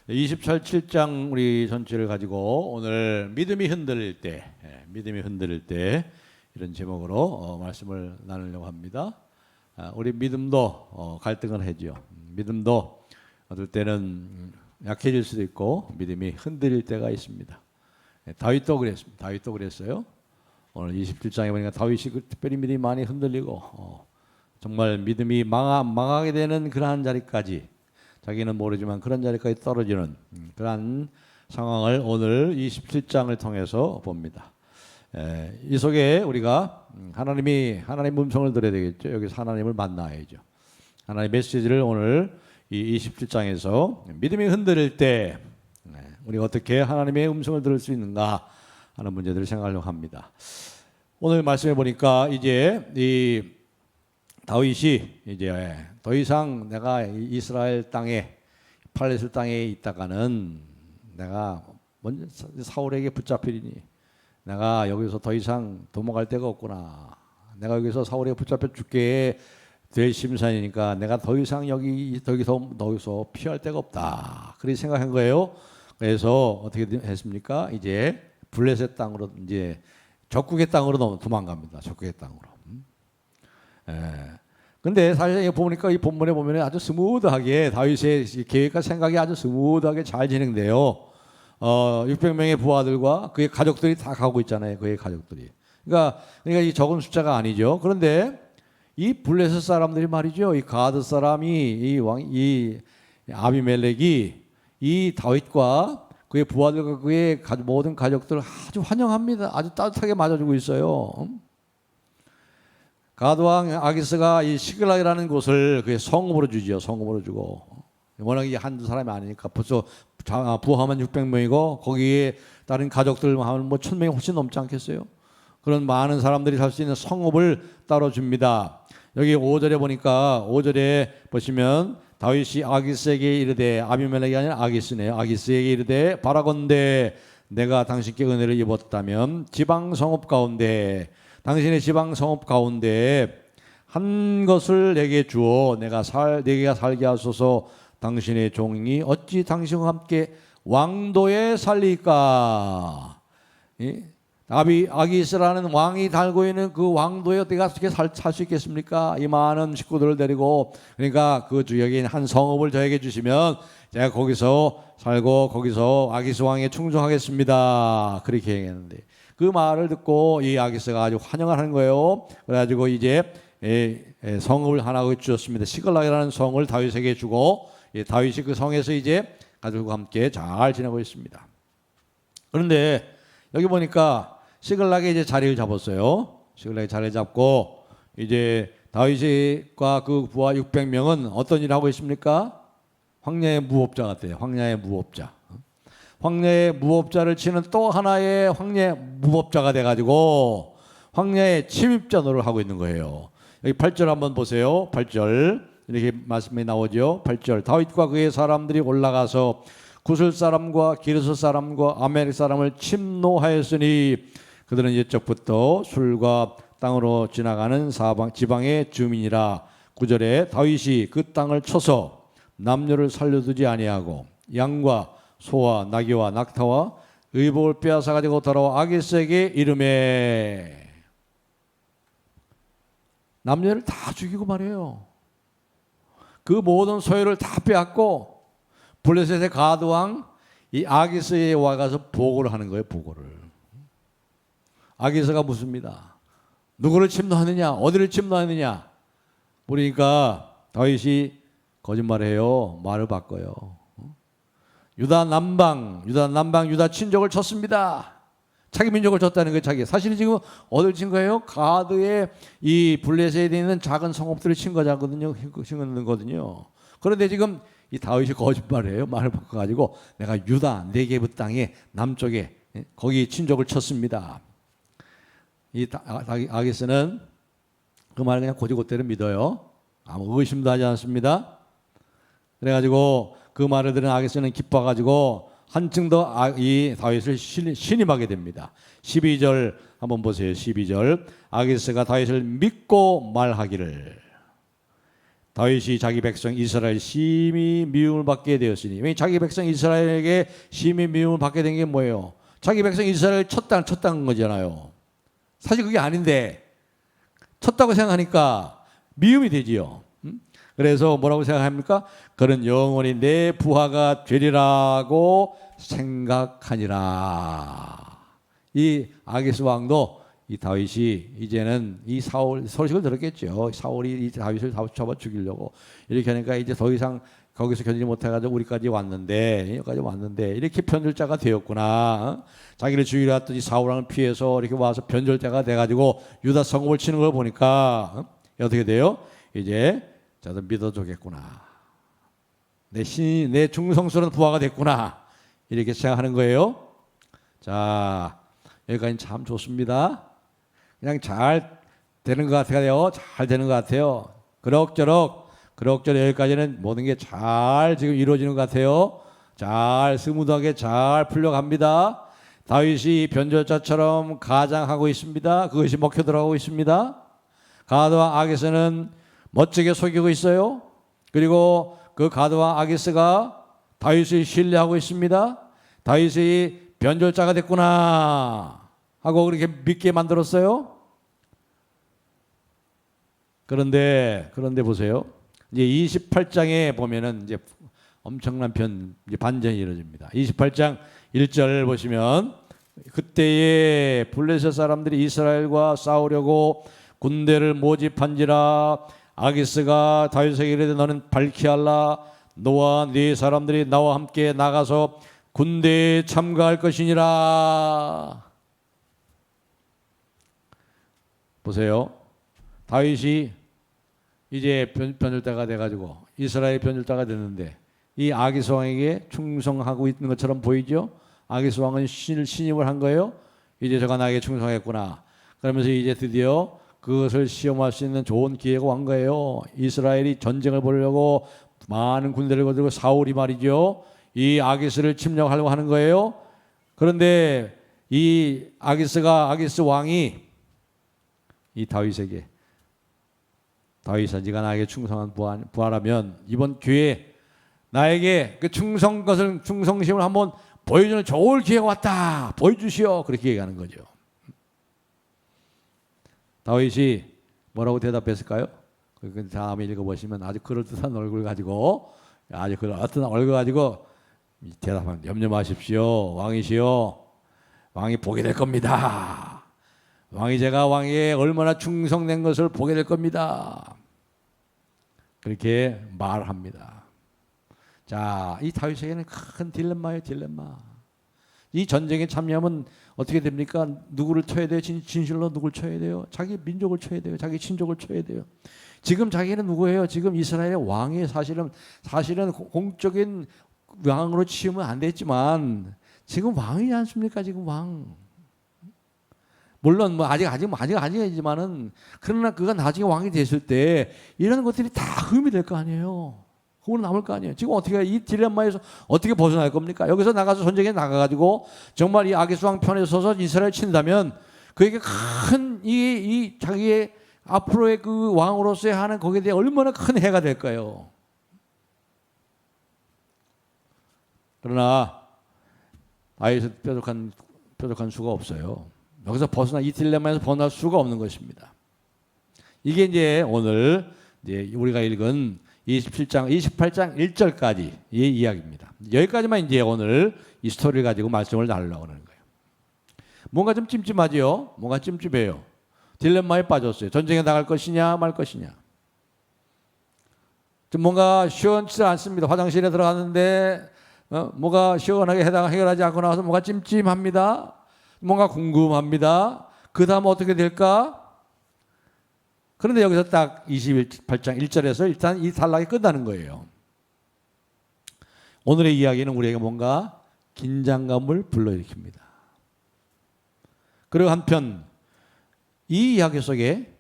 27장 우리 전체를 가지고 오늘 믿음이 흔들릴 때, 이런 제목으로 말씀을 나누려고 합니다. 우리 믿음도 갈등을 하죠. 믿음도 어떨 때는 약해질 수도 있고 믿음이 흔들릴 때가 있습니다. 다윗도 그랬습니다. 다윗도 그랬어요. 오늘 27장에 보니까 다윗이 특별히 믿음이 많이 흔들리고 정말 믿음이 망하게 되는 그러한 자리까지, 자기는 모르지만 그런 자리까지 떨어지는 그러한 상황을 오늘 27장을 통해서 봅니다. 이 속에 우리가 하나님 음성을 들어야 되겠죠. 여기서 하나님을 만나야죠. 하나님의 메시지를 오늘 이 27장에서 믿음이 흔들릴 때 우리가 어떻게 하나님의 음성을 들을 수 있는가 하는 문제들을 생각하려고 합니다. 오늘 말씀해 보니까 이제 이 다윗이 이제 더 이상 내가 이스라엘 땅에, 팔레스타인 땅에 있다가는 내가 먼저 사울에게 붙잡히리니 내가 여기서 더 이상 도망갈 데가 없구나. 내가 여기서 사울에게 붙잡혀 죽게 될 심산이니까 내가 더 이상 여기서 피할 데가 없다. 그렇게 생각한 거예요. 그래서 어떻게 했습니까? 이제 블레셋 땅으로, 이제 적국의 땅으로 도망갑니다. 적국의 땅으로. 근데 사실 보니까 이 본문에 보면 아주 스무드하게 다윗의 계획과 생각이 아주 스무드하게 잘 진행돼요. 600명의 부하들과 그의 가족들이 다 가고 있잖아요. 그의 가족들이. 그러니까 이 적은 숫자가 아니죠. 그런데 이 블레셋 사람들이 말이죠. 이 가드 사람이 이 아비멜렉이 이 다윗과 그의 부하들과 그의 모든 가족들을 아주 환영합니다. 아주 따뜻하게 맞아주고 있어요. 가드왕 아기스가 이 시글락이라는 곳을 그의 성읍으로 주지요. 성읍으로 주고. 워낙 한두 사람이 아니니까 벌써 부하만 600명이고 거기에 다른 가족들 하면 뭐 1000명이 훨씬 넘지 않겠어요? 그런 많은 사람들이 살 수 있는 성읍을 따로 줍니다. 여기 5절에 보니까 5절에 보시면 다윗이 아기스에게 이르되, 아비멜렉이 아니라 아기스네요. 아기스에게 이르되 바라건대 내가 당신께 은혜를 입었다면 지방 성읍 가운데, 당신의 지방 성읍 가운데 한 것을 내게 주어 내가 살게 하소서. 당신의 종이 어찌 당신과 함께 왕도에 살리까? 아기스라는 왕이 달고 있는 그 왕도에 어떻게 살 수 있겠습니까? 이 많은 식구들을 데리고. 그러니까 그 지역에 한 성읍을 저에게 주시면 제가 거기서 살고 거기서 아기스 왕에 충성하겠습니다. 그렇게 얘기했는데 그 말을 듣고 이 아기스가 아주 환영을 하는 거예요. 그래가지고 이제 성읍을 하나 주었습니다. 시글락이라는 성을 다윗에게 주고 다윗이 그 성에서 이제 가족과 함께 잘 지내고 있습니다. 그런데 여기 보니까 시글락에 이제 자리를 잡았어요. 시글락에 자리를 잡고 이제 다윗과 그 부하 600명은 어떤 일을 하고 있습니까? 황야의 무법자 같아요. 황야의 무법자. 황야의 무법자를 치는 또 하나의 황야의 무법자가 돼가지고 황야의 침입자 노릇을 하고 있는 거예요. 여기 8절 한번 보세요. 8절 이렇게 말씀이 나오죠. 8절 다윗과 그의 사람들이 올라가서 구슬 사람과 기르스 사람과 아멜렉 사람을 침노하였으니 그들은 옛적부터 술과 땅으로 지나가는 지방의 주민이라. 9절에 다윗이 그 땅을 쳐서 남녀를 살려두지 아니하고 양과 소와 나귀와 낙타와 의복을 빼앗아 가지고 돌아와 아기스에게 이르매. 남녀를 다 죽이고 말이에요. 그 모든 소유를 다 빼앗고 블레셋의 가드왕 이 아기스에 와가서 보고를 하는 거예요. 보고를. 아기스가 묻습니다. 누구를 침노하느냐? 어디를 침노하느냐? 그러니까 다윗이 거짓말해요. 말을 바꿔요. 유다 남방 유다 친족을 쳤습니다. 자기 민족을 쳤다는 거예요. 자기. 사실은 지금 어딜 친 거예요? 가드의 이 블레셋에 있는 작은 성읍들을 친 거거든요. 그런데 지금 이 다윗이 거짓말해요. 말을 바꿔가지고 내가 유다 네게브 땅의 남쪽에 거기 친족을 쳤습니다. 이 아기스는 그 말을 그냥 고지고대로 믿어요. 아무 의심도 하지 않습니다. 그래가지고 그 말을 들은 아기스는 기뻐가지고 한층 더 이 다윗을 신임하게 됩니다. 12절 한번 보세요. 12절 아기스가 다윗을 믿고 말하기를 다윗이 자기 백성 이스라엘 심히 미움을 받게 되었으니, 왜 자기 백성 이스라엘에게 심히 미움을 받게 된 게 뭐예요? 자기 백성 이스라엘 쳤다는 거잖아요. 사실 그게 아닌데 쳤다고 생각하니까 미움이 되지요. 그래서 뭐라고 생각합니까? 그는 영원히 내 부하가 되리라고 생각하니라. 이 아기스 왕도 이 다윗이 이제는 이 사울 소식을 들었겠죠. 사울이 이 다윗을 잡아 죽이려고 이렇게 하니까 이제 더 이상 거기서 견디지 못해가지고 우리까지 왔는데 여기까지 왔는데 이렇게 변절자가 되었구나. 자기를 죽이려 했더니 사울 왕을 피해서 이렇게 와서 변절자가 돼가지고 유다 성읍을 치는 걸 보니까 어떻게 돼요? 이제 저도 믿어주겠구나. 내 충성스러운 부하가 됐구나. 이렇게 생각하는 거예요. 자, 여기까지는 참 좋습니다. 그냥 잘 되는 것 같아요. 잘 되는 것 같아요. 그럭저럭 여기까지는 모든 게 잘 지금 이루어지는 것 같아요. 잘 스무드하게 잘 풀려갑니다. 다윗이 변절자처럼 가장하고 있습니다. 그것이 먹혀 들어가고 있습니다. 가드와 아기스는 멋지게 속이고 있어요. 그리고 그 가드와 아기스가 다윗을 신뢰하고 있습니다. 다윗이 변절자가 됐구나 하고 그렇게 믿게 만들었어요. 그런데 보세요. 이제 28장에 보면은 이제 엄청난 반전이 이루어집니다. 28장 1절 보시면 그때에 블레셋 사람들이 이스라엘과 싸우려고 군대를 모집한지라 아기스가 다윗에게 이르되 너는 발키할라 너와 네 사람들이 나와 함께 나가서 군대에 참가할 것이니라. 보세요. 다윗이 이제 변절자가 돼가지고 이스라엘 변절자가 됐는데 이 아기스 왕에게 충성하고 있는 것처럼 보이죠. 아기스 왕은 신임을 한 거예요. 이제 저가 나에게 충성했구나. 그러면서 이제 드디어 그것을 시험할 수 있는 좋은 기회가 온 거예요. 이스라엘이 전쟁을 벌이려고 많은 군대를 거두고 사울이 말이죠. 이 아기스를 침략하려고 하는 거예요. 그런데 이 아기스 왕이 이 다윗에게 다윗아 네가 나에게 충성한 부하라면 이번 기회에 나에게 그 충성심을 한번 보여주는 좋은 기회가 왔다. 보여주시오. 그렇게 얘기하는 거죠. 다윗이 뭐라고 대답했을까요? 그 다음에 읽어보시면 아주 그럴듯한 얼굴 가지고 대답합니다. 염려 마십시오. 왕이시여. 왕이 보게 될 겁니다. 제가 왕에게 얼마나 충성된 것을 보게 될 겁니다. 그렇게 말합니다. 자, 이 다윗에게는 큰 딜레마예요. 이 전쟁에 참여하면 어떻게 됩니까? 누구를 쳐야 돼요? 진실로 누구를 쳐야 돼요? 자기 민족을 쳐야 돼요. 자기 친족을 쳐야 돼요. 지금 자기는 누구예요? 지금 이스라엘의 왕이 사실은 공적인 왕으로 치우면 안 됐지만 지금 왕이지 않습니까? 지금 왕. 물론 뭐 아직이지만은 그러나 그가 나중에 왕이 됐을 때 이런 것들이 다 흠이 될 거 아니에요. 흠으로 남을 거 아니에요. 지금 어떻게 이 딜레마에서 어떻게 벗어날 겁니까? 여기서 나가서 전쟁에 나가가지고 정말 이 아기스 왕 편에 서서 이스라엘 친다면 그에게 큰 이 자기의 앞으로의 그 왕으로서의 하는 거기에 대해 얼마나 큰 해가 될까요? 그러나 다윗은 뾰족한 수가 없어요. 여기서 이 딜레마에서 벗어날 수가 없는 것입니다. 이게 이제 오늘 이제 우리가 읽은 28장 1절까지 의 이야기입니다. 여기까지만 이제 오늘 이 스토리를 가지고 말씀을 나누려고 하는 거예요. 뭔가 좀 찜찜하지요? 뭔가 찜찜해요. 딜레마에 빠졌어요. 전쟁에 나갈 것이냐 말 것이냐. 좀 뭔가 시원치 않습니다. 화장실에 들어갔는데 뭐가 시원하게 해결하지 않고 나와서 뭔가 찜찜합니다. 뭔가 궁금합니다. 그 다음 어떻게 될까? 그런데 여기서 딱 28장 1절에서 일단 이 단락이 끝나는 거예요. 오늘의 이야기는 우리에게 뭔가 긴장감을 불러일으킵니다. 그리고 한편 이 이야기 속에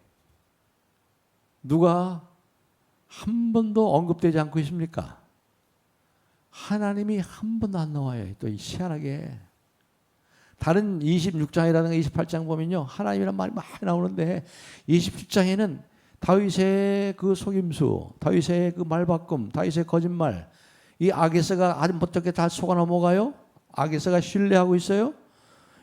누가 한 번도 언급되지 않고 있습니까? 하나님이 한 번도 안 나와요. 또 희한하게. 다른 26장이라든가 28장 보면요. 하나님이란 말이 많이 나오는데 27장에는 다윗의 그 속임수, 다윗의 그 말바꿈, 다윗의 거짓말, 이 아게스가 아주 어떻게 다 속아 넘어가요? 아게스가 신뢰하고 있어요?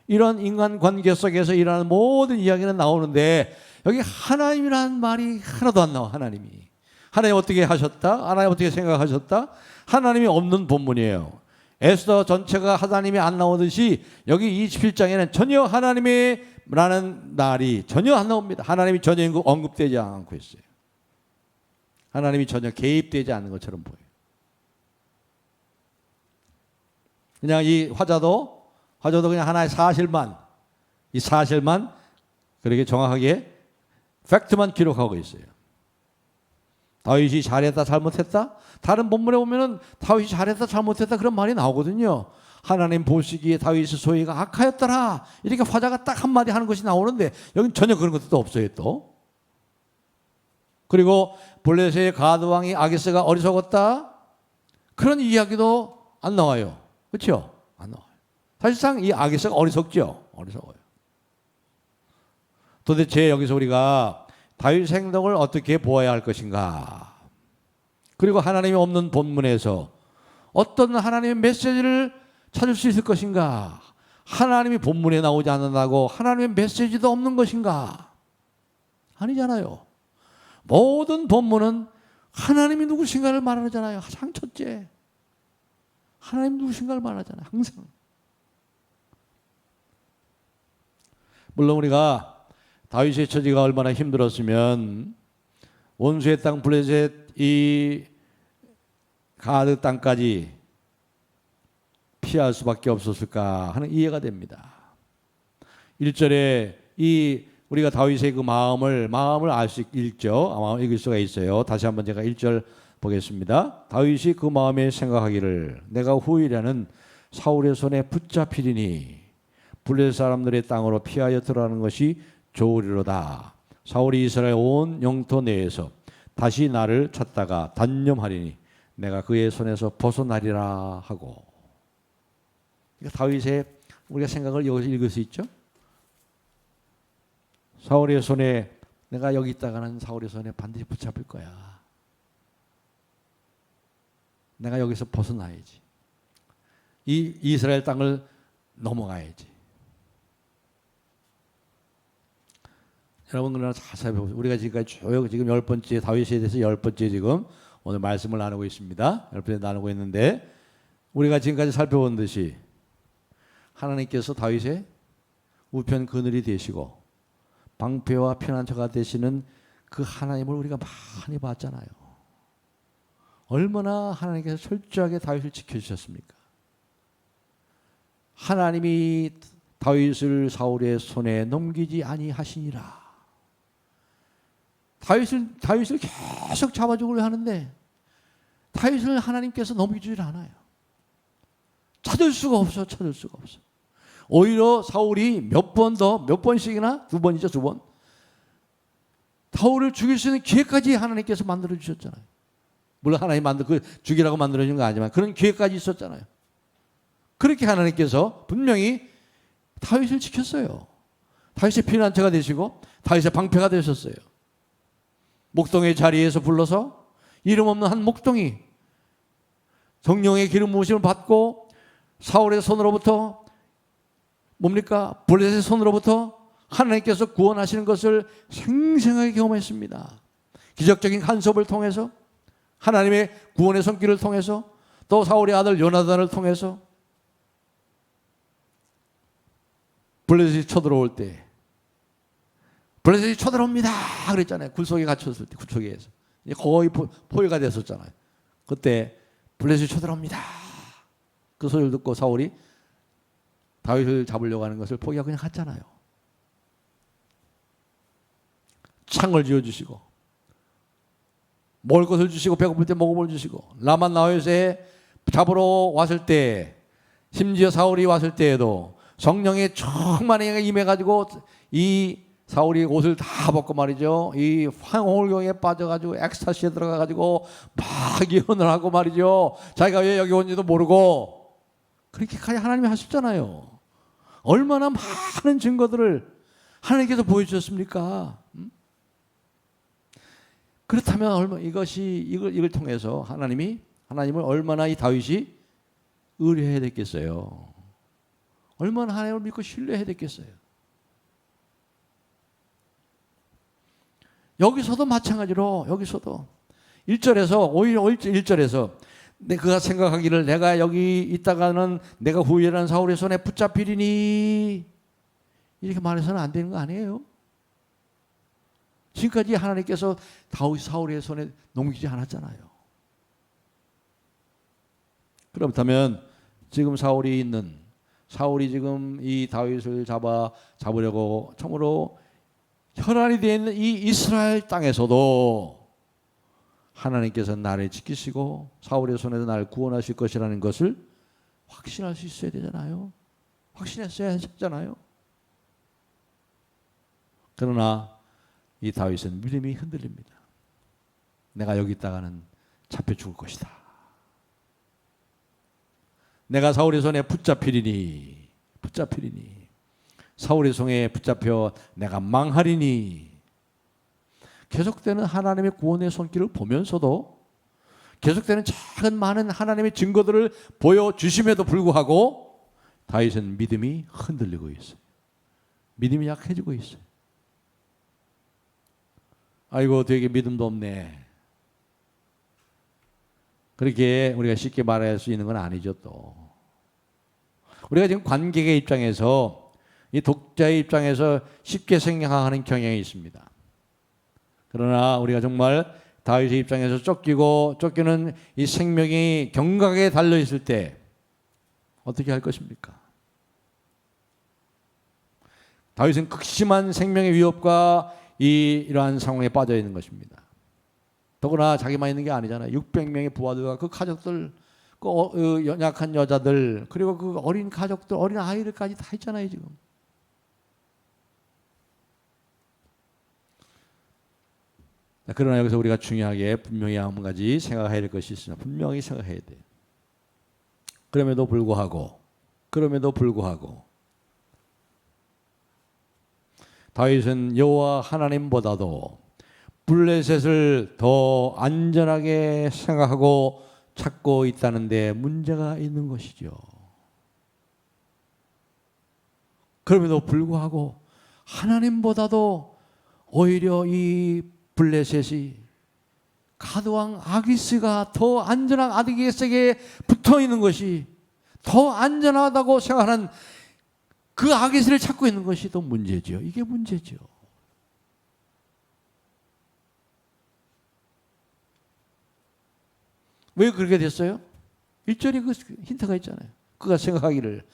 이런 인간 관계 속에서 일어나는 모든 이야기는 나오는데 여기 하나님이라는 말이 하나도 안 나와. 하나님 어떻게 하셨다? 하나님 어떻게 생각하셨다? 하나님이 없는 본문이에요. 에스더 전체가 하나님이 안 나오듯이 여기 27장에는 전혀 하나님이라는 말이 전혀 안 나옵니다. 하나님이 전혀 언급되지 않고 있어요. 하나님이 전혀 개입되지 않는 것처럼 보여요. 그냥 이 화자도 그냥 하나의 사실만, 이 사실만 그렇게 정확하게 팩트만 기록하고 있어요. 다윗이 잘했다 잘못했다? 다른 본문에 보면은 다윗이 잘했다 잘못했다 그런 말이 나오거든요. 하나님 보시기에 다윗의 소위가 악하였더라 이렇게 화자가 딱 한마디 하는 것이 나오는데 여기는 전혀 그런 것도 없어요. 또 그리고 블레셋의 가드 왕이 아게스가 어리석었다 그런 이야기도 안 나와요. 그렇죠? 안 나와요. 사실상 이 아게스가 어리석죠. 어리석어요. 도대체 여기서 우리가 다윗의 행동을 어떻게 보아야 할 것인가? 그리고 하나님이 없는 본문에서 어떤 하나님의 메시지를 찾을 수 있을 것인가? 하나님이 본문에 나오지 않는다고 하나님의 메시지도 없는 것인가? 아니잖아요. 모든 본문은 하나님이 누구신가를 말하잖아요. 가장 첫째. 하나님 누구신가를 말하잖아요. 항상. 물론 우리가 다윗의 처지가 얼마나 힘들었으면 원수의 땅 블레셋 이 가드 땅까지 피할 수밖에 없었을까 하는 이해가 됩니다. 1절에 이 우리가 다윗의 그 마음을 알 수 있죠. 아마 읽을 수가 있어요. 다시 한번 제가 1절 보겠습니다. 다윗이 그 마음에 생각하기를 내가 후일에는 사울의 손에 붙잡히리니 블레셋 사람들의 땅으로 피하여 들어가는 것이 좋으리로다. 사울이 이스라엘 온 영토 내에서 다시 나를 찾다가 단념하리니 내가 그의 손에서 벗어나리라 하고. 그러니까 다윗의 우리가 생각을 여기서 읽을 수 있죠. 사울의 손에 내가 여기 있다가는 사울의 손에 반드시 붙잡힐 거야. 내가 여기서 벗어나야지. 이 이스라엘 땅을 넘어가야지. 여러분 그러나 자세히 보세요. 우리가 지금까지 쭉 지금 10번째 다윗에 대해서 10번째 지금 오늘 말씀을 나누고 있습니다. 10번째 나누고 있는데 우리가 지금까지 살펴본 듯이 하나님께서 다윗의 우편 그늘이 되시고 방패와 피난처가 되시는 그 하나님을 우리가 많이 봤잖아요. 얼마나 하나님께서 철저하게 다윗을 지켜주셨습니까? 하나님이 다윗을 사울의 손에 넘기지 아니하시니라. 다윗을 계속 잡아주려고 하는데 다윗을 하나님께서 넘기지 않아요. 찾을 수가 없어. 오히려 사울이 몇 번씩이나 2번이죠, 2번. 사울을 죽일 수 있는 기회까지 하나님께서 만들어 주셨잖아요. 물론 하나님 죽이라고 만들어 주는 거 아니지만 그런 기회까지 있었잖아요. 그렇게 하나님께서 분명히 다윗을 지켰어요. 다윗의 피난처가 되시고 다윗의 방패가 되셨어요. 목동의 자리에서 불러서 이름 없는 한 목동이 성령의 기름 부으심을 받고 사울의 손으로부터 뭡니까? 블레셋의 손으로부터 하나님께서 구원하시는 것을 생생하게 경험했습니다. 기적적인 간섭을 통해서 하나님의 구원의 손길을 통해서 또 사울의 아들 요나단을 통해서 블레셋이 쳐들어올 때 블레셋이 쳐들어옵니다 그랬잖아요. 굴속에 갇혔을 때 구초기에서 거의 포위가 됐었잖아요. 그때 블레셋이 쳐들어옵니다. 그 소리를 듣고 사울이 다윗을 잡으려고 하는 것을 포기하고 그냥 갔잖아요. 창을 지어주시고 먹을 것을 주시고 배고플 때 먹어볼 주시고 라만 나홀에 잡으러 왔을 때 심지어 사울이 왔을 때에도 성령의 충만하게 임해가지고 이 사울이 옷을 다 벗고 말이죠. 이 황홀경에 빠져가지고 엑스타시에 들어가가지고 막 예언을 하고 말이죠. 자기가 왜 여기 온지도 모르고 그렇게까지 하나님이 하셨잖아요. 얼마나 많은 증거들을 하나님께서 보여주셨습니까? 그렇다면 이걸 통해서 하나님을 얼마나 이 다윗이 의뢰해야 됐겠어요. 얼마나 하나님을 믿고 신뢰해야 됐겠어요. 여기서도 마찬가지로 여기서도 1절에서 오히려 1절에서 그가 생각하기를 내가 여기 있다가는 내가 후회하는 사울의 손에 붙잡히리니 이렇게 말해서는 안 되는 거 아니에요? 지금까지 하나님께서 사울의 손에 넘기지 않았잖아요. 그렇다면 지금 사울이 지금 이 다윗을 잡으려고 참으로 혈안이 되어 있는 이 이스라엘 땅에서도 하나님께서 나를 지키시고 사울의 손에서 나를 구원하실 것이라는 것을 확신할 수 있어야 되잖아요. 확신했어야 했잖아요. 그러나 이 다윗은 믿음이 흔들립니다. 내가 여기 있다가는 잡혀 죽을 것이다. 내가 사울의 손에 붙잡히리니 사울의 손에 붙잡혀 내가 망하리니. 계속되는 하나님의 구원의 손길을 보면서도 계속되는 작은 많은 하나님의 증거들을 보여주심에도 불구하고 다윗은 믿음이 흔들리고 있어요. 믿음이 약해지고 있어요. 아이고 되게 믿음도 없네. 그렇게 우리가 쉽게 말할 수 있는 건 아니죠. 또 우리가 지금 관객의 입장에서 이 독자의 입장에서 쉽게 생각하는 경향이 있습니다. 그러나 우리가 정말 다윗의 입장에서 쫓기는 이 생명이 경각에 달려 있을 때 어떻게 할 것입니까? 다윗은 극심한 생명의 위협과 이러한 상황에 빠져 있는 것입니다. 더구나 자기만 있는 게 아니잖아요. 600명의 부하들과 그 가족들, 그 연약한 여자들, 그리고 그 어린 가족들, 어린 아이들까지 다 있잖아요, 지금. 그러나 여기서 우리가 중요하게 분명히 한 가지 생각해야 될 것이 있으나 분명히 생각해야 돼요. 그럼에도 불구하고 다윗은 여호와 하나님보다도 블레셋을 더 안전하게 생각하고 찾고 있다는 데 문제가 있는 것이죠. 그럼에도 불구하고 하나님보다도 오히려 이 블레셋이 가드왕 아기스가 더 안전한 아기스에게 붙어 있는 것이 더 안전하다고 생각하는 그 아기스를 찾고 있는 것이 또 문제죠. 이게 문제죠. 왜 그렇게 됐어요? 1절에 그 힌트가 있잖아요. 그가 생각하기를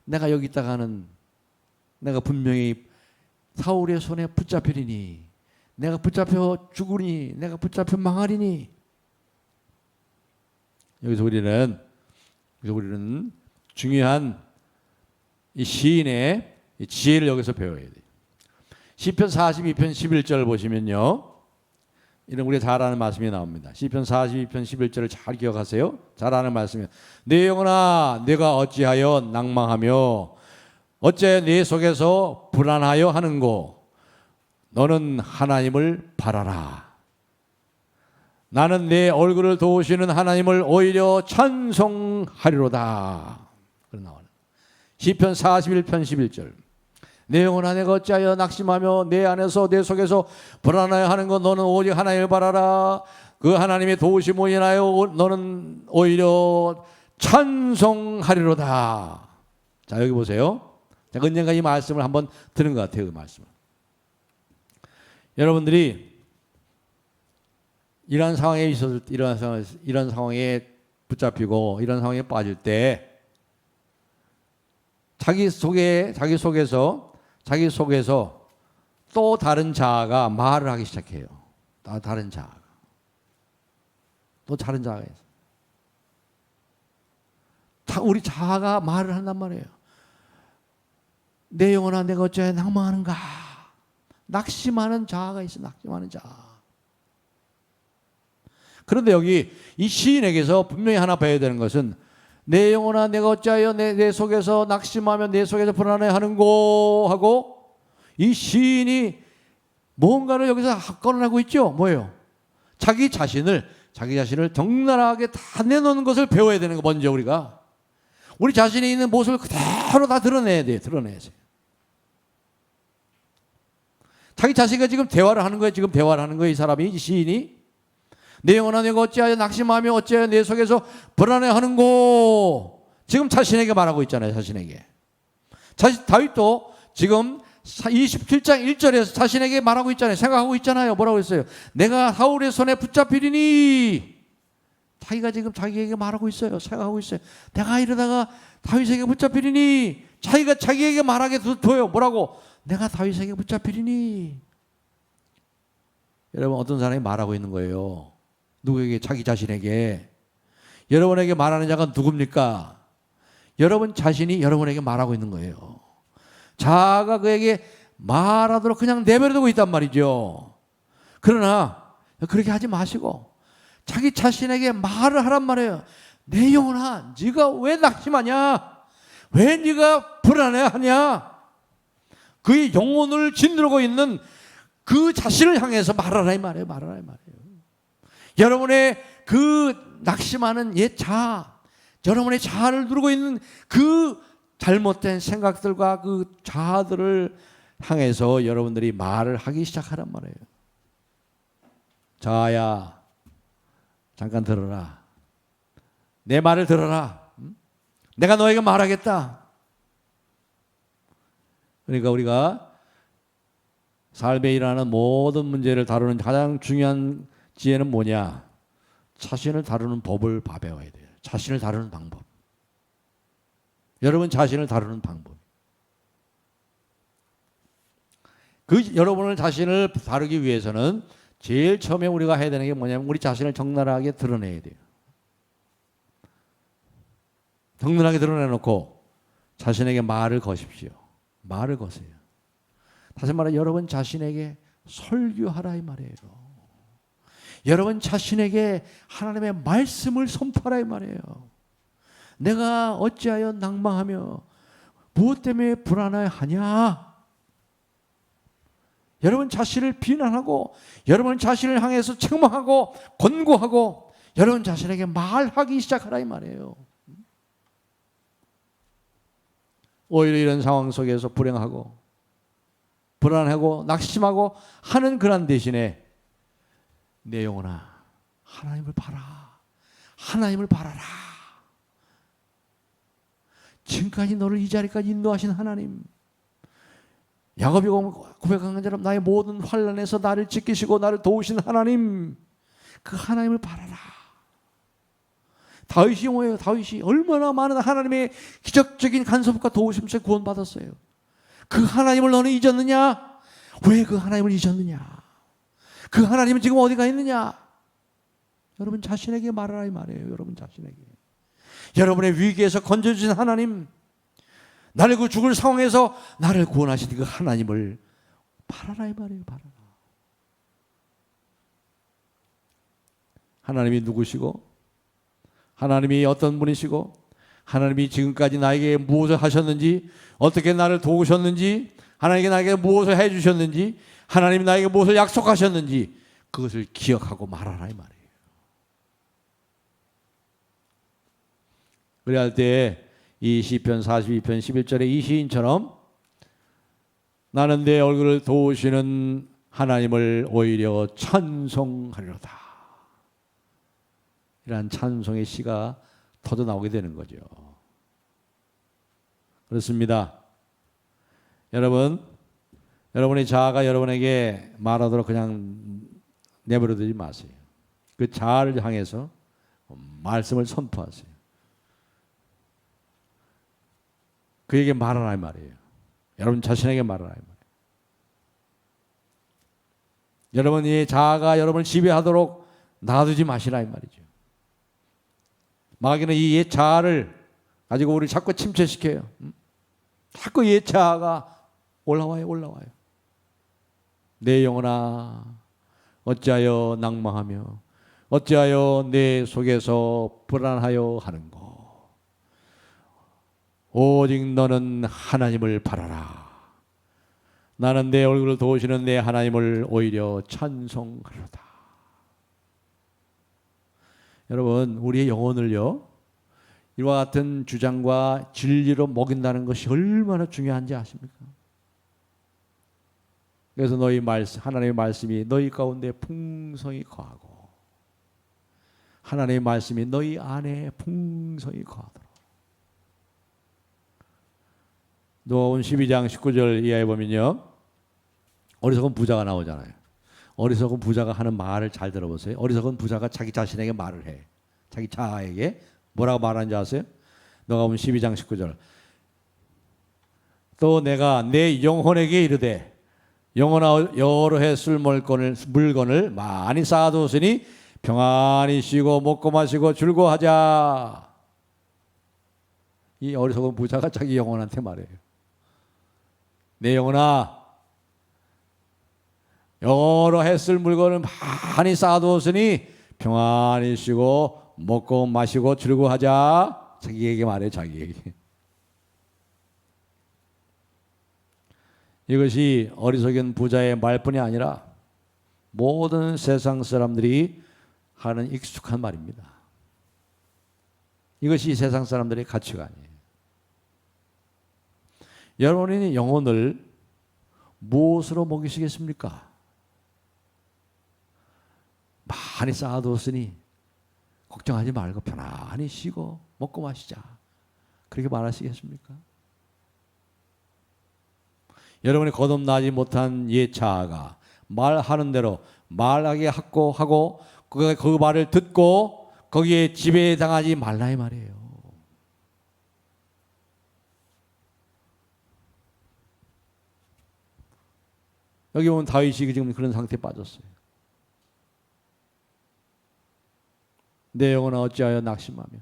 내가 여기 있다가는 내가 분명히 사울의 손에 붙잡히리니 내가 붙잡혀 죽으니 내가 붙잡혀 망하리니. 여기서 우리는 중요한 이 시인의 지혜를 여기서 배워야 돼요. 시편 42편 11절 보시면요, 이런 우리가 잘 아는 말씀이 나옵니다. 시편 42편 11절을 잘 기억하세요. 잘 아는 말씀이에요. 내 영혼아 내가 어찌하여 낭망하며 어째 내 속에서 불안하여 하는고. 너는 하나님을 바라라. 나는 내 얼굴을 도우시는 하나님을 오히려 찬송하리로다. 그런 나와요. 시편 41편 11절. 내 영혼아 내가 어찌하여 낙심하며 내 안에서 내 속에서 불안하여 하는 것. 너는 오직 하나님을 바라라. 그 하나님의 도우심으로 인하여 너는 오히려 찬송하리로다. 자, 여기 보세요. 제가 언젠가 이 말씀을 한번 들은 것 같아요. 그 말씀을. 여러분들이 이런 상황에 있었을 때, 이런 상황에 붙잡히고 이런 상황에 빠질 때 자기 속에서 또 다른 자아가 말을 하기 시작해요. 다른 자아가. 또 다른 자아가 있어요. 우리 자아가 말을 한단 말이에요. 내 영혼아 내가 어찌하여 낭망하는가. 낙심하는 자아가 있어. 낙심하는 자아. 그런데 여기 이 시인에게서 분명히 하나 봐야 되는 것은 내 영혼아 내가 어찌하여 내 속에서 낙심하며 내 속에서 불안해하는고 하고 이 시인이 뭔가를 여기서 꺼내고 있죠. 뭐예요? 자기 자신을 적나라하게 다 내놓는 것을 배워야 되는 거. 먼저 우리가 우리 자신이 있는 모습을 그대로 다 드러내야 돼요. 드러내야 돼요. 자기 자신과 지금 대화를 하는 거예요. 지금 대화를 하는 거예요. 이 사람이, 이 시인이. 내 영혼아 내가 어찌하여 낙심하며 어찌하여 내 속에서 불안해하는고. 지금 자신에게 말하고 있잖아요. 자신에게. 다윗도 지금 27장 1절에서 자신에게 말하고 있잖아요. 생각하고 있잖아요. 뭐라고 했어요? 내가 사울의 손에 붙잡히리니. 자기가 지금 자기에게 말하고 있어요. 생각하고 있어요. 내가 이러다가 다윗에게 붙잡히리니. 자기가 자기에게 말하게 둬요. 뭐라고? 내가 다윗에게 붙잡히리니. 여러분, 어떤 사람이 말하고 있는 거예요. 누구에게? 자기 자신에게. 여러분에게 말하는 자가 누굽니까? 여러분 자신이 여러분에게 말하고 있는 거예요. 자아가 그에게 말하도록 그냥 내버려두고 있단 말이죠. 그러나 그렇게 하지 마시고 자기 자신에게 말을 하란 말이에요. 내 영혼아, 네가 왜 낙심하냐? 왜 네가 불안해하냐? 그의 영혼을 짓누르고 있는 그 자신을 향해서 말하라 이 말이에요. 말하라 이 말이에요. 여러분의 그 낙심하는 옛 자아, 여러분의 자아를 누르고 있는 그 잘못된 생각들과 그 자아들을 향해서 여러분들이 말을 하기 시작하란 말이에요. 자아야, 잠깐 들어라. 내 말을 들어라. 내가 너에게 말하겠다. 그러니까 우리가 삶에 일어나는 모든 문제를 다루는 가장 중요한 지혜는 뭐냐? 자신을 다루는 법을 배워야 돼요. 자신을 다루는 방법. 여러분 자신을 다루는 방법. 여러분을 자신을 다루기 위해서는 제일 처음에 우리가 해야 되는 게 뭐냐면 우리 자신을 적나라하게 드러내야 돼요. 적나라하게 드러내놓고 자신에게 말을 거십시오. 말을 거세요. 다시 말해 여러분 자신에게 설교하라 이 말이에요. 여러분 자신에게 하나님의 말씀을 선포하라 이 말이에요. 내가 어찌하여 낭망하며 무엇 때문에 불안해하냐? 여러분 자신을 비난하고 여러분 자신을 향해서 책망하고 권고하고 여러분 자신에게 말하기 시작하라 이 말이에요. 오히려 이런 상황 속에서 불행하고 불안하고 낙심하고 하는 그런 대신에 내 영혼아 하나님을 바라. 하나님을 바라라. 지금까지 너를 이 자리까지 인도하신 하나님, 야곱이 고백한 것처럼 나의 모든 환난에서 나를 지키시고 나를 도우신 하나님, 그 하나님을 바라라. 다윗이 뭐예요? 다윗이 얼마나 많은 하나님의 기적적인 간섭과 도우심에 구원받았어요. 그 하나님을 너는 잊었느냐? 왜 그 하나님을 잊었느냐? 그 하나님은 지금 어디가 있느냐? 여러분 자신에게 말하라 이 말이에요. 여러분 자신에게. 여러분의 위기에서 건져주신 하나님, 나를 그 죽을 상황에서 나를 구원하신 그 하나님을 바라라 이 말이에요. 바라라. 하나님이 누구시고 하나님이 어떤 분이시고 하나님이 지금까지 나에게 무엇을 하셨는지, 어떻게 나를 도우셨는지, 하나님께 나에게 무엇을 해주셨는지, 하나님이 나에게 무엇을 약속하셨는지 그것을 기억하고 말하라 이 말이에요. 그래야 할 때 이 시편 42편 11절에 이 시인처럼 나는 내 얼굴을 도우시는 하나님을 오히려 찬송하리로다. 이러한 찬송의 시가 터져 나오게 되는 거죠. 그렇습니다. 여러분의 자아가 여러분에게 말하도록 그냥 내버려두지 마세요. 그 자아를 향해서 말씀을 선포하세요. 그에게 말하라 이 말이에요. 여러분 자신에게 말하라 이 말이에요. 여러분의 자아가 여러분을 지배하도록 놔두지 마시라 이 말이죠. 마귀는 이 옛 자아를 가지고 우리를 자꾸 침체시켜요. 자꾸 옛 자아가 올라와요. 내 영혼아 어찌하여 낭망하며 어찌하여 내 속에서 불안하여 하는고. 오직 너는 하나님을 바라라. 나는 내 얼굴을 도우시는 내 하나님을 오히려 찬송하리로다. 여러분, 우리의 영혼을요, 이와 같은 주장과 진리로 먹인다는 것이 얼마나 중요한지 아십니까? 그래서 너희 말씀, 하나님의 말씀이 너희 가운데 풍성히 거하고 하나님의 말씀이 너희 안에 풍성히 거하도록. 누가복음 12장 19절 이하에 보면요, 어리석은 부자가 나오잖아요. 어리석은 부자가 하는 말을 잘 들어보세요. 어리석은 부자가 자기 자신에게 말을 해. 자기 자아에게 뭐라고 말하는지 아세요? 누가복음 12장 19절. 또 내가 내 영혼에게 이르되 영혼아 여러 해 쓸 물건을 많이 쌓아두었으니 평안히 쉬고 먹고 마시고 즐거워하자. 이 어리석은 부자가 자기 영혼한테 말해요. 내 영혼아, 여러 해 쓸 물건을 많이 쌓아두었으니 평안히 쉬고 먹고 마시고 즐거워하자. 자기에게 말해, 자기에게. 이것이 어리석은 부자의 말뿐이 아니라 모든 세상 사람들이 하는 익숙한 말입니다. 이것이 세상 사람들의 가치관이에요. 여러분의 영혼을 무엇으로 먹이시겠습니까? 많이 쌓아두었으니 걱정하지 말고 편안히 쉬고 먹고 마시자. 그렇게 말하시겠습니까? 여러분이 거듭나지 못한 옛 자아가 말하는 대로 말하게 하고 그 말을 듣고 거기에 지배당하지 말라 이 말이에요. 여기 보면 다윗이 지금 그런 상태에 빠졌어요. 내 영혼아 어찌하여 낙심하며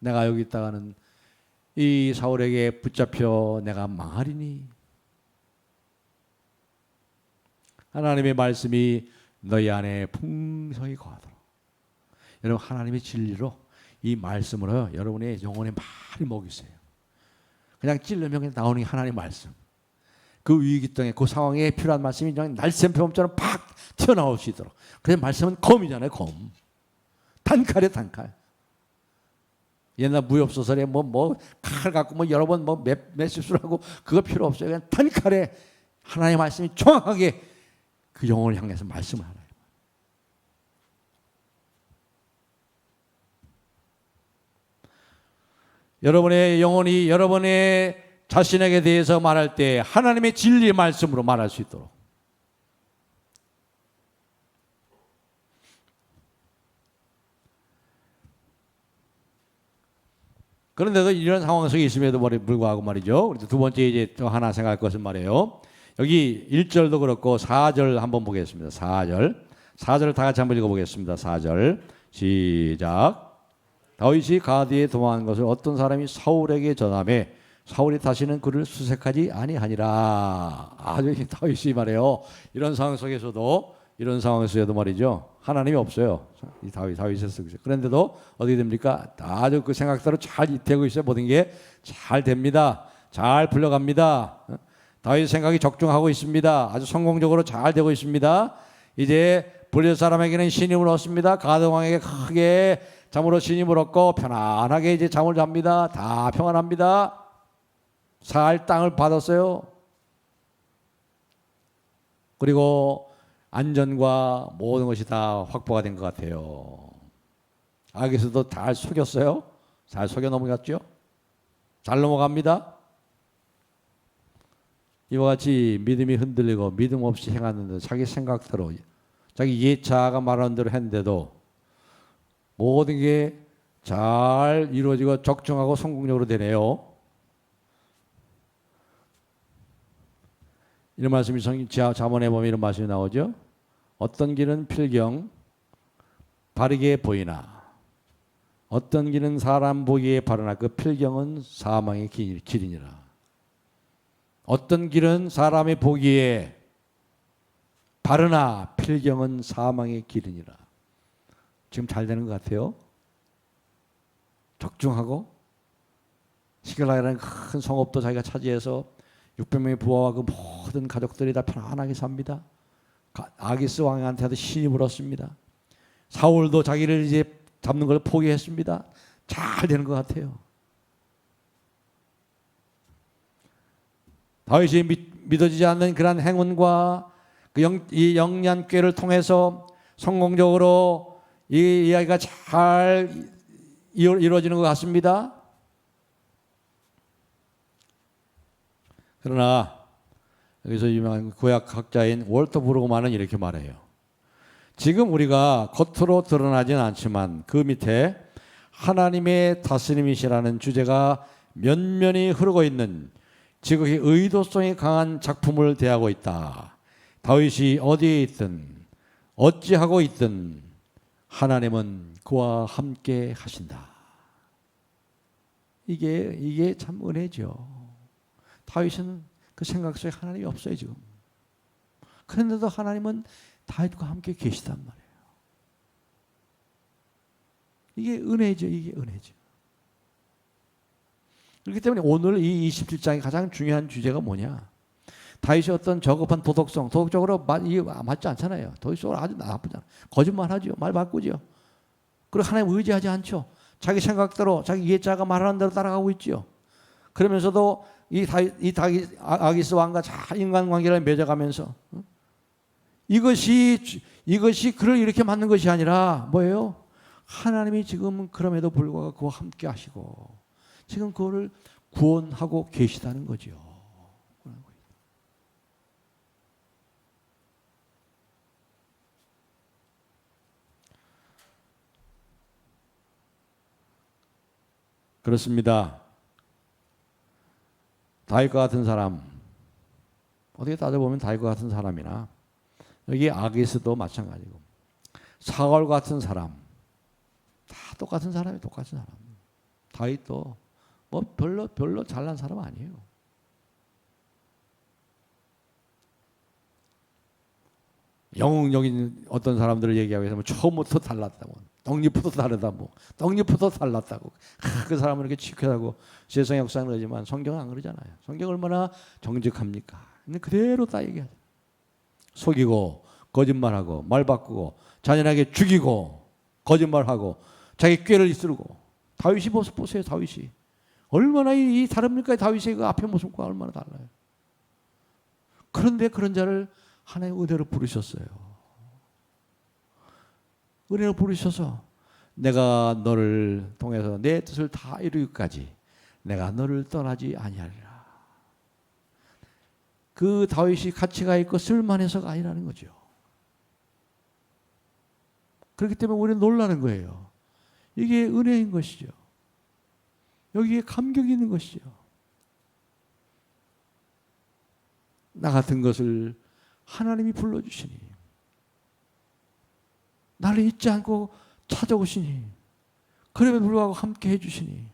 내가 여기 있다가는 이 사울에게 붙잡혀 내가 망하리니. 하나님의 말씀이 너희 안에 풍성히 거하도록. 여러분, 하나님의 진리로 이 말씀으로 여러분의 영혼에 많이 먹이세요. 그냥 찔르면 그냥 나오는 게 하나님의 말씀. 그 위기병에 그 상황에 필요한 말씀이 그냥 날쌘표범처럼 팍 튀어나올 수 있도록. 그래서 말씀은 검이잖아요. 검. 단칼에 단칼. 옛날 무협소설에 칼 갖고 여러 번 몇 실수를 하고 그거 필요 없어요. 그냥 단칼에 하나님의 말씀이 정확하게 그 영혼을 향해서 말씀을 하라. 여러분의 영혼이 여러분의 자신에게 대해서 말할 때 하나님의 진리의 말씀으로 말할 수 있도록. 그런데도 이런 상황 속에 있음에도 불구하고 말이죠. 우리 두 번째 이제 또 하나 생각할 것은 말이에요. 여기 1절도 그렇고 4절 한번 보겠습니다. 4절을 다 같이 한번 읽어보겠습니다. 4절 시작. 다윗이 가드에 도망한 것을 어떤 사람이 사울에게 전하매 사울이 다시는 그를 수색하지 아니하니라. 아주 다윗이 말해요. 이런 상황 속에서도 말이죠. 하나님이 없어요. 이 다윗의 속에서. 그런데도 어떻게 됩니까? 아주 그 생각대로 잘 되고 있어요. 모든 게 잘 됩니다. 잘 풀려갑니다. 다윗 생각이 적중하고 있습니다. 아주 성공적으로 잘 되고 있습니다. 이제 블레셋 사람에게는 신임을 얻습니다. 가드 왕에게 크게 잠으로 신임을 얻고 편안하게 이제 잠을 잡니다. 다 평안합니다. 살 땅을 받았어요. 그리고 안전과 모든 것이 다 확보가 된 것 같아요. 악에서도 잘 속였어요. 잘 속여 넘어갔죠. 잘 넘어갑니다. 이와 같이 믿음이 흔들리고 믿음 없이 행하는데 자기 생각대로 자기 옛 자아가 말하는 대로 했는데도 모든 게 잘 이루어지고 적중하고 성공적으로 되네요. 이런 말씀이 잠언에 보면 이런 말씀이 나오죠. 어떤 길은 필경 바르게 보이나 어떤 길은 사람 보기에 바르나 그 필경은 사망의 길이니라. 어떤 길은 사람이 보기에 바르나 필경은 사망의 길이니라. 지금 잘 되는 것 같아요. 적중하고 시글락이라는 큰 성읍도 자기가 차지해서 600명의 부하와 그 모든 가족들이 다 편안하게 삽니다. 아기스 왕한테도 신임을 얻습니다. 사울도 자기를 이제 잡는 걸 포기했습니다. 잘 되는 것 같아요. 다윗이 믿어지지 않는 그러한 행운과 이 영리한 꾀를 통해서 성공적으로 이 이야기가 잘 이루어지는 것 같습니다. 그러나 여기서 유명한 구약학자인 월터 브루그만은 이렇게 말해요. 지금 우리가 겉으로 드러나진 않지만 그 밑에 하나님의 다스림이시라는 주제가 면면히 흐르고 있는 지극히 의도성이 강한 작품을 대하고 있다. 다윗이 어디에 있든 어찌하고 있든 하나님은 그와 함께 하신다. 이게 참 은혜죠. 다윗은 그 생각 속에 하나님이 없어요 지금. 그런데도 하나님은 다윗과 함께 계시단 말이에요. 이게 은혜죠. 이게 은혜죠. 그렇기 때문에 오늘 이 27장의 가장 중요한 주제가 뭐냐? 다윗이 어떤 저급한 도덕성, 도덕적으로 맞지 않잖아요. 도덕적으로 아주 나쁘잖아요. 거짓말하죠. 말 바꾸죠. 그리고 하나님 의지하지 않죠. 자기 생각대로, 자기 예자가 말하는 대로 따라가고 있죠. 그러면서도 이 다윗 아기스 왕과 잘 인간관계를 맺어가면서 이것이 그를 이렇게 만든 것이 아니라 뭐예요? 하나님이 지금 그럼에도 불구하고 그와 함께 하시고 지금 그거를 구원하고 계시다는 거죠. 그렇습니다. 다윗과 같은 사람, 어떻게 따져보면 다윗과 같은 사람이나 여기 아기스도 마찬가지고 사울과 같은 사람 다 똑같은 사람이 똑같은 사람. 다윗도 뭐 별로 잘난 사람 아니에요. 영웅적인 어떤 사람들을 얘기하고 있으면 처음부터 달랐다고, 떡잎부터 다르다고, 떡잎부터 달랐다고. 그 사람은 이렇게 취쾌하고 세상 역사는 그러지만 성경은 안 그러잖아요. 성경 얼마나 정직합니까? 근데 그대로 다 얘기하죠. 속이고 거짓말하고 말 바꾸고 잔인하게 죽이고 거짓말하고 자기 꾀를 이끌고. 다윗이 모습 보세요. 다윗이 얼마나 이 다릅니까? 다윗의 그 앞의 모습과 얼마나 달라요. 그런데 그런 자를 하나님 은혜로 부르셨어요. 은혜로 부르셔서 내가 너를 통해서 내 뜻을 다 이루기까지 내가 너를 떠나지 아니하리라. 그 다윗이 가치가 있고 쓸만해서가 아니라는 거죠. 그렇기 때문에 우리는 놀라는 거예요. 이게 은혜인 것이죠. 여기에 감격이 있는 것이죠. 나 같은 것을 하나님이 불러주시니, 나를 잊지 않고 찾아오시니, 그럼에도 불구하고 함께 해주시니.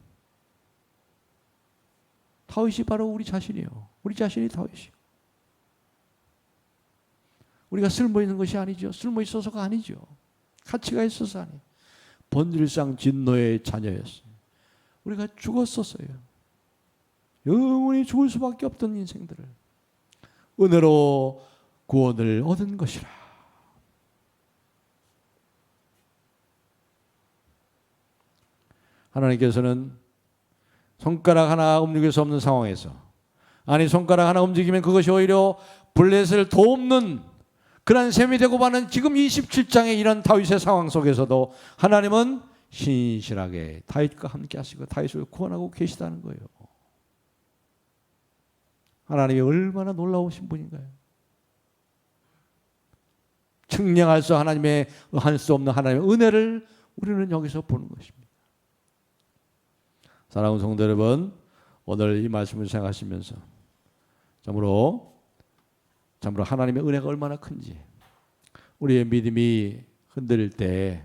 다윗이 바로 우리 자신이에요. 우리 자신이 다윗이요. 우리가 쓸모 있는 것이 아니죠. 쓸모 있어서가 아니죠. 가치가 있어서 아니에요. 본질상 진노의 자녀였어요. 우리가 죽었었어요. 영원히 죽을 수밖에 없던 인생들을 은혜로 구원을 얻은 것이라. 하나님께서는 손가락 하나 움직일 수 없는 상황에서, 아니 손가락 하나 움직이면 그것이 오히려 블레셋을 돕는 그런 셈이 되고 마는 지금 27장의 이런 다윗의 상황 속에서도 하나님은 신실하게 다윗과 함께 하시고 다윗을 구원하고 계시다는 거예요. 하나님이 얼마나 놀라우신 분인가요? 측량할 수 하나님의 할 수 없는 하나님의 은혜를 우리는 여기서 보는 것입니다. 사랑하는 성도 여러분, 오늘 이 말씀을 생각하시면서 참으로 하나님의 은혜가 얼마나 큰지, 우리의 믿음이 흔들릴 때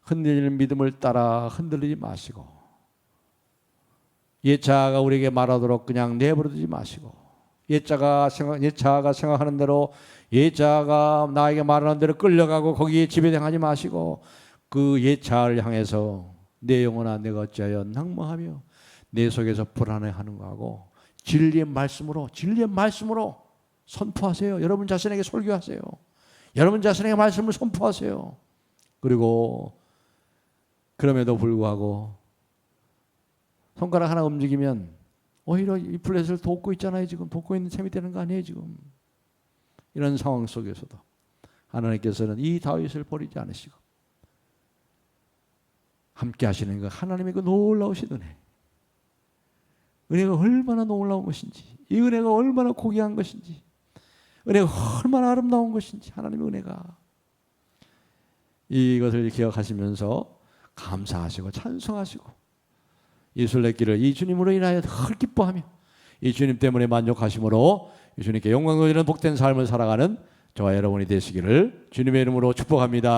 흔들리는 믿음을 따라 흔들리지 마시고, 옛 자아가 우리에게 말하도록 그냥 내버려두지 마시고, 옛 자아가 생각하는 대로, 옛 자아가 나에게 말하는 대로 끌려가고 거기에 지배당하지 마시고, 그 옛 자아를 향해서 내 영혼아 내가 어찌하여 낭망하며 내 속에서 불안해하는 거하고 진리의 말씀으로 선포하세요. 여러분 자신에게 설교하세요. 여러분 자신에게 말씀을 선포하세요. 그리고 그럼에도 불구하고 손가락 하나 움직이면 오히려 이 블레셋을 돕고 있잖아요. 지금 돕고 있는 셈이 되는 거 아니에요. 지금 이런 상황 속에서도 하나님께서는 이 다윗을 버리지 않으시고 함께 하시는 그 하나님의 그 놀라우신 은혜가 얼마나 놀라운 것인지, 이 은혜가 얼마나 고귀한 것인지, 은혜가 얼마나 아름다운 것인지, 하나님의 은혜가, 이것을 기억하시면서 감사하시고 찬송하시고 이 순례길을 이 주님으로 인하여 늘 기뻐하며 이 주님 때문에 만족하심으로 이 주님께 영광 돌리는 복된 삶을 살아가는 저와 여러분이 되시기를 주님의 이름으로 축복합니다.